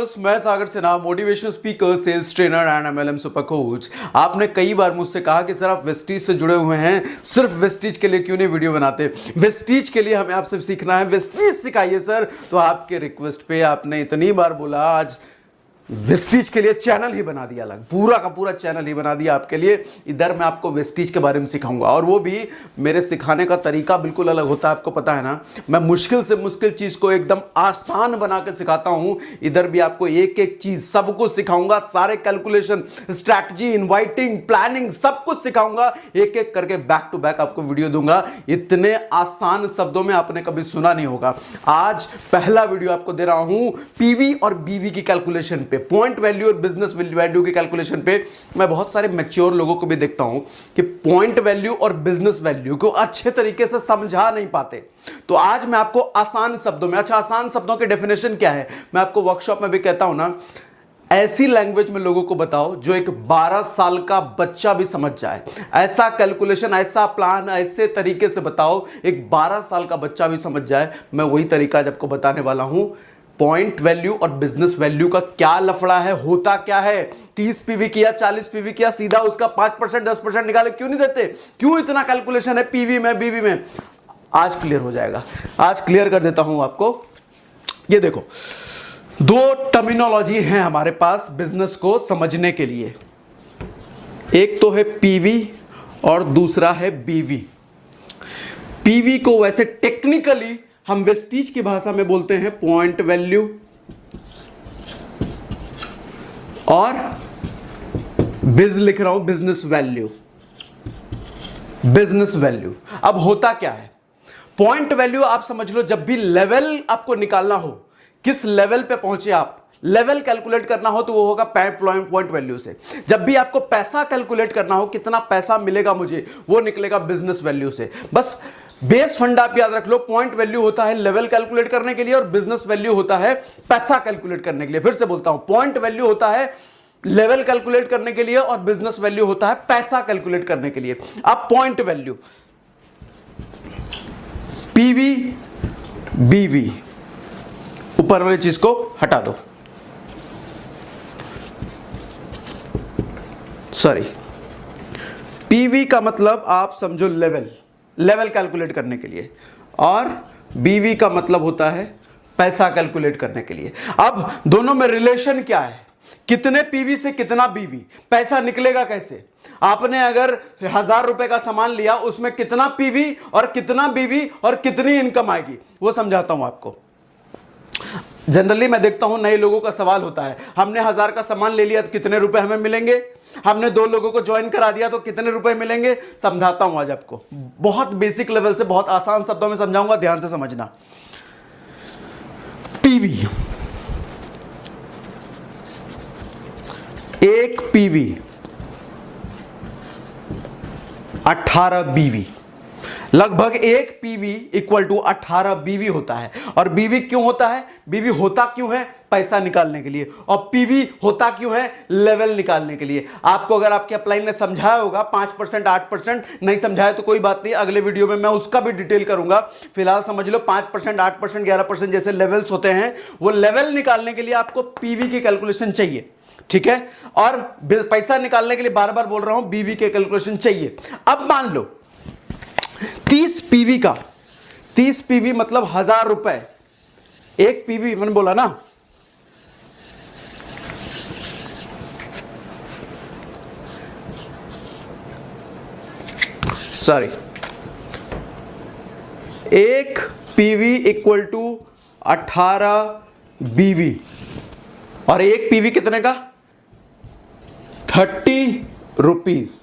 Viewers, मैं Sagar Sinha, motivational speaker, sales trainer and MLM super coach. आपने कई बार मुझसे कहा कि सर आप वेस्टीज से जुड़े हुए हैं, सिर्फ वेस्टीज के लिए क्यों नहीं वीडियो बनाते? वेस्टीज के लिए हमें आपसे सीखना है, वेस्टीज सिखाइए सर। तो आपके रिक्वेस्ट पे आपने इतनी बार बोला, आज वेस्टीज के लिए चैनल ही बना दिया, अलग पूरा का पूरा चैनल ही बना दिया आपके लिए। इधर मैं आपको वेस्टीज के बारे में सिखाऊंगा, और वो भी मेरे सिखाने का तरीका बिल्कुल अलग होता है, आपको पता है ना। मैं मुश्किल से मुश्किल चीज को एकदम आसान बना के सिखाता हूं। इधर भी आपको एक एक चीज सब कुछ सिखाऊंगा, सारे कैलकुलेशन, स्ट्रैटेजी, इनवाइटिंग, प्लानिंग, सब कुछ सिखाऊंगा। एक एक करके बैक टू बैक आपको वीडियो दूंगा। इतने आसान शब्दों में आपने कभी सुना नहीं होगा। आज पहला वीडियो आपको दे रहा हूं पीवी और बीवी की कैलकुलेशन पे, पॉइंट वैल्यू और बिजनेस वैल्यू की कैलकुलेशन पे। मैं बहुत सारे मैच्योर लोगों को भी देखता हूं कि पॉइंट वैल्यू और बिजनेस वैल्यू को अच्छे तरीके से समझा नहीं पाते। तो आज मैं आपको आसान शब्दों में, अच्छा आसान शब्दों की डेफिनेशन क्या है, मैं आपको वर्कशॉप में भी कहता हूं ना, ऐसी लैंग्वेज में लोगों को बताओ जो एक 12 साल का बच्चा भी समझ जाए। ऐसा कैलकुलेशन, ऐसा प्लान, ऐसे तरीके से बताओ एक 12 साल का बच्चा भी समझ जाए। मैं वही तरीका आज आपको बताने वाला हूं। पॉइंट वैल्यू और बिजनेस वैल्यू का क्या लफड़ा है, होता क्या है? 30 पीवी किया, 40 पीवी किया, सीधा उसका 5% 10% निकाले क्यों नहीं देते? क्यों इतना कैलकुलेशन है पीवी में, बीवी में? आज क्लियर हो जाएगा। आज क्लियर कर देता हूं आपको। ये देखो, दो टर्मिनोलॉजी है हमारे पास बिजनेस को समझने के लिए। एक तो है पीवी और दूसरा है बीवी। पीवी को वैसे टेक्निकली हम वेस्टीज की भाषा में बोलते हैं पॉइंट वैल्यू, और लिख रहा हूं बिजनेस वैल्यू। बिजनेस वैल्यू अब होता क्या है? पॉइंट वैल्यू आप समझ लो, जब भी लेवल आपको निकालना हो, किस लेवल पे पहुंचे आप, लेवल कैलकुलेट करना हो तो वो होगा पॉइंट वैल्यू से। जब भी आपको पैसा कैलकुलेट करना हो, कितना पैसा मिलेगा मुझे, वो निकलेगा बिजनेस वैल्यू से। बस बेस फंडा आप याद रख लो, पॉइंट वैल्यू होता है लेवल कैलकुलेट करने के लिए, और बिजनेस वैल्यू होता है पैसा कैलकुलेट करने के लिए। फिर से बोलता हूं, पॉइंट वैल्यू होता है लेवल कैलकुलेट करने के लिए, और बिजनेस वैल्यू होता है पैसा कैलकुलेट करने के लिए। अब पॉइंट वैल्यू, पीवी, बीवी, ऊपर वाली चीज को हटा दो, सॉरी। पीवी का मतलब आप समझो लेवल कैलकुलेट करने के लिए, और बीवी का मतलब होता है पैसा कैलकुलेट करने के लिए। अब दोनों में रिलेशन क्या है? कितने पीवी से कितना बीवी, पैसा निकलेगा कैसे? आपने अगर 1000 रुपए का सामान लिया, उसमें कितना पीवी और कितना बीवी और कितनी इनकम आएगी, वो समझाता हूं आपको। जनरली मैं देखता हूं नए लोगों का सवाल होता है, हमने 1000 का सामान ले लिया तो कितने रुपए हमें मिलेंगे? हमने 2 लोगों को ज्वाइन करा दिया तो कितने रुपए मिलेंगे? समझाता हूं आज आपको, बहुत बेसिक लेवल से, बहुत आसान शब्दों में समझाऊंगा, ध्यान से समझना। पीवी, एक पीवी 18 बीवी, लगभग एक पीवी इक्वल टू 18 बीवी होता है। और बीवी क्यों होता है? बीवी होता क्यों है? पैसा निकालने के लिए। और पीवी होता क्यों है? लेवल निकालने के लिए। आपको अगर आपके अपलाइन ने समझाया होगा 5% 8%, नहीं समझाया तो कोई बात नहीं, अगले वीडियो में मैं उसका भी डिटेल करूंगा। फिलहाल समझ लो 5% 8% 11% जैसे लेवल्स होते हैं, वो लेवल निकालने के लिए आपको पीवी की कैलकुलेशन चाहिए, ठीक है? और पैसा निकालने के लिए बार बार बोल रहा हूं, बीवी के कैलकुलेशन चाहिए। अब मान लो 30 पीवी का, 30 पीवी मतलब 1000 रुपए, एक पीवी मैंने बोला ना, सॉरी, एक पीवी इक्वल टू 18 बीवी, और एक पीवी कितने का? 30 रुपीज।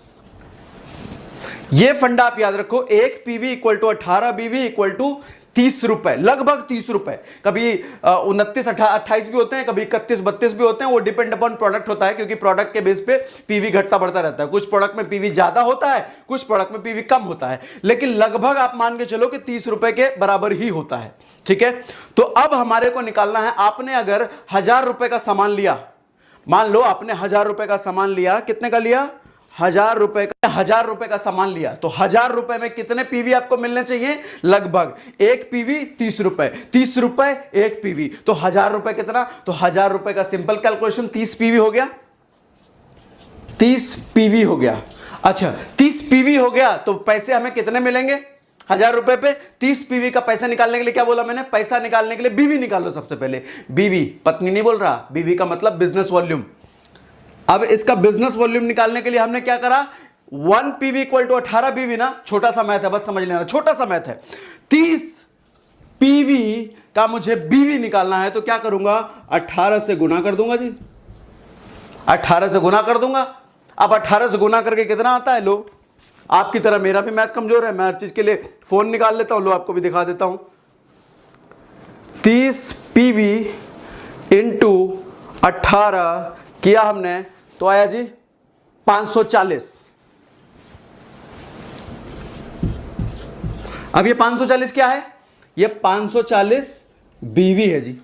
ये फंडा आप याद रखो, एक पीवी इक्वल टू 18 बीवी इक्वल टू 30 रुपए, लगभग 30 रुपए। कभी 29 28 भी होते हैं, कभी 31 32 भी होते हैं, वो डिपेंड अपॉन प्रोडक्ट होता है, क्योंकि प्रोडक्ट के बेस पे पीवी घटता बढ़ता रहता है। कुछ प्रोडक्ट में पीवी ज्यादा होता है, कुछ प्रोडक्ट में पीवी कम होता है, लेकिन लगभग आप मान के चलो कि 30 रुपए के बराबर ही होता है, ठीक है? तो अब हमारे को निकालना है, आपने अगर 1000 रुपए का सामान लिया, मान लो आपने 1000 रुपए का सामान लिया, कितने का लिया? 1000 रुपए का सामान लिया तो 1000 में कितने पीवी आपको मिलने चाहिए? लगभग 1 पीवी 30 रुपए, 30 रुपए 1 पीवी, तो 1000 कितना? तो 1000 का सिंपल कैलकुलेशन 30 पीवी हो गया, 30 पीवी हो गया। अच्छा 30 पीवी हो गया तो पैसे हमें कितने मिलेंगे? 1000 पे 30 पीवी का पैसा निकालने के लिए क्या बोला मैंने? पैसा निकालने के लिए बीवी निकालो सबसे पहले। बीवी, पत्नी नहीं बोल रहा, बीवी का मतलब बिजनेस वॉल्यूम। अब इसका बिजनेस वॉल्यूम निकालने के लिए हमने क्या करा? 1 पीवी इक्वल टू 18 बीवी ना, छोटा सा मैथ है, बस समझ लेना, छोटा सा मैथ है। 30 पीवी का मुझे बीवी निकालना है तो क्या करूंगा? 18 से गुना कर दूंगा जी, 18 से गुना कर दूंगा। अब 18 से गुना करके कितना आता है? लो, आपकी तरह मेरा भी मैथ कमजोर है, मैं हर चीज के लिए फोन निकाल लेता हूं। लो आपको भी दिखा देता हूं। 30 पीवी इंटू 18 किया हमने तो आया जी 540। अब ये 540 क्या है? ये 540 बीवी है जी,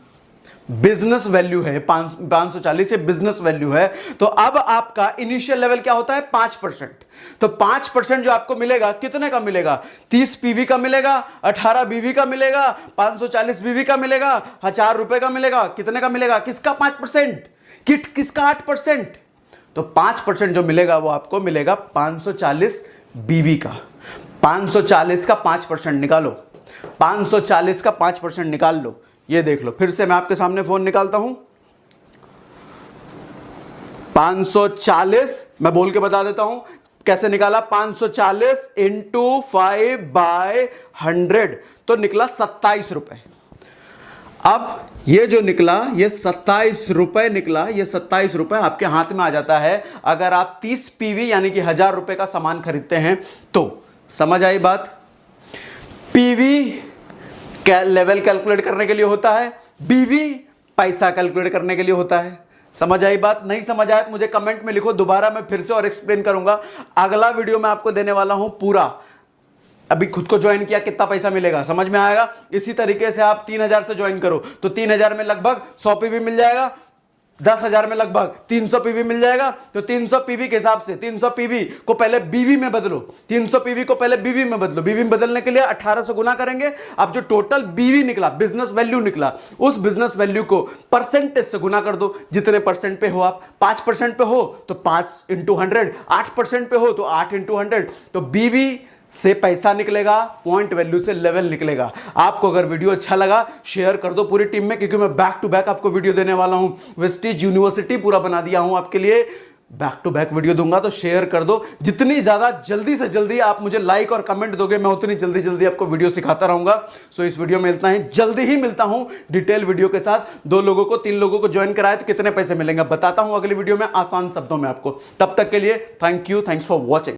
बिजनेस वैल्यू है। 540 ये बिजनेस वैल्यू है। तो अब आपका इनिशियल लेवल क्या होता है? 5%। तो 5% जो आपको मिलेगा कितने का मिलेगा? 30 पीवी का मिलेगा, 18 बीवी का मिलेगा, 540 बीवी का मिलेगा, 1000 का मिलेगा। कितने का मिलेगा? किसका 5%? किसका 8%? तो 5% जो मिलेगा वो आपको मिलेगा 540 बीवी का। 540 का 5% निकालो, 540 का 5% निकाल लो। ये देख लो, फिर से मैं आपके सामने फोन निकालता हूं। 540 मैं बोल के बता देता हूं कैसे निकाला। 540 इंटू 5/100 तो निकला 27 रुपए। अब ये जो निकला ये 27 रुपए निकला। ये 27 रुपए आपके हाथ में आ जाता है अगर आप 30 पीवी यानी कि 1000 का सामान खरीदते हैं तो। समझ आई बात? पीवी लेवल कैलकुलेट करने के लिए होता है, बीवी पैसा कैलकुलेट करने के लिए होता है। समझ आई बात? नहीं समझ आया तो मुझे कमेंट में लिखो, दोबारा मैं फिर से और एक्सप्लेन करूंगा। अगला वीडियो मैं आपको देने वाला हूं पूरा। अभी खुद को ज्वाइन किया कितना पैसा मिलेगा समझ में आएगा। इसी तरीके से आप 3000 से ज्वाइन करो तो 3000 में लगभग 100 पीवी मिल जाएगा, 10,000 में लगभग 300 पीवी मिल जाएगा। तो 300 पीवी के हिसाब से 300 पीवी को पहले बीवी में बदलो, 300 पीवी को पहले बीवी में बदलो। बीवी में बदलने के लिए 18 से गुना करेंगे। अब जो टोटल बीवी निकला, बिजनेस वैल्यू निकला, उस बिजनेस वैल्यू को परसेंटेज से गुना कर दो। जितने परसेंट पे हो आप, 5% पे हो तो 5 इंटू 100, 8% पे हो तो 8 इंटू 100। तो बीवी से पैसा निकलेगा, पॉइंट वैल्यू से लेवल निकलेगा। आपको अगर वीडियो अच्छा लगा शेयर कर दो पूरी टीम में, क्योंकि मैं बैक टू बैक आपको वीडियो देने वाला हूं। वेस्टीज यूनिवर्सिटी पूरा बना दिया हूं आपके लिए, बैक टू बैक वीडियो दूंगा तो शेयर कर दो। जितनी ज्यादा जल्दी से जल्दी आप मुझे लाइक और कमेंट दोगे मैं उतनी जल्दी जल्दी आपको वीडियो सिखाता रहूंगा। सो इस वीडियो में मिलता है, जल्दी ही मिलता हूं डिटेल वीडियो के साथ। 2 लोगों को 3 लोगों को ज्वाइन कराए तो कितने पैसे मिलेंगे बताता हूं अगली वीडियो में आसान शब्दों में आपको। तब तक के लिए thank you, thanks for watching.